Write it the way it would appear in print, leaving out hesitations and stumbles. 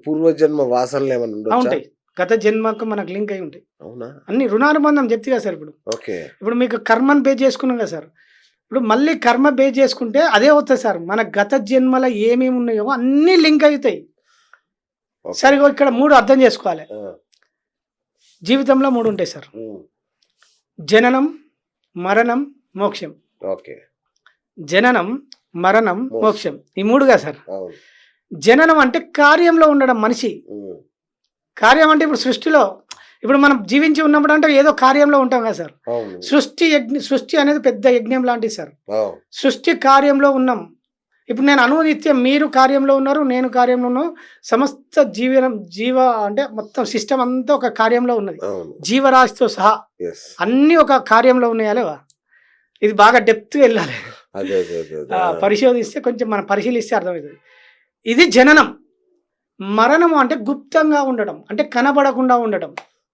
పూర్వజన్మ వాసనలు ఏమైనా ఉండొచ్చా? ఉంటాయి. గత జన్మకు మనకు లింక్ అయి ఉంటాయి. అవునా? అన్ని రుణానుబంధం చెప్తే కదా సార్. ఓకే. ఇప్పుడు మీకు కర్మను బేస్ చేసుకున్నాం కదా సార్. ఇప్పుడు మళ్ళీ కర్మ బేస్ చేసుకుంటే అదే అవుతుంది సార్. మన గత జన్మల ఏమేమి ఉన్నాయో అన్నీ లింక్ అవుతాయి. సార్ ఇగో ఇక్కడ 3 అర్థం చేసుకోవాలి. జీవితంలో 3 ఉంటాయి సార్. జననం, మరణం, మోక్షం. ఓకే. జననం, మరణం, మోక్షం. ఈ 3గా సార్. అవును. జననం అంటే కార్యంలో ఉండడం మనిషి. కార్యం అంటే ఇప్పుడు సృష్టిలో ఇప్పుడు మనం జీవించి ఉన్నప్పుడు అంటే ఏదో కార్యంలో ఉంటాం కదా సార్. అవును. సృష్టి అనేది పెద్ద యజ్ఞం లాంటిది సార్. అవును. సృష్టి కార్యంలో ఉన్నాం. ఇప్పుడు నేను అనునిత్యం మీరు కార్యంలో ఉన్నారు, నేను కార్యంలో ఉన్నాను. సమస్త జీవ అంటే మొత్తం సిస్టమ్ అంతా ఒక కార్యంలో ఉన్నది. అవును. జీవరాశితో సహా Yes. అన్నీ ఒక కార్యంలో ఉన్నాయా లేవా? ఇది బాగా డెప్త్‌గా వెళ్ళాలి. అదే అదే అదే అదే. పరిశోధిస్తే కొంచెం మనం పరిశీలిస్తే అర్థమవుతుంది. ఇది జననం. మరణము అంటే గుప్తంగా ఉండడం, అంటే కనబడకుండా ఉండడం.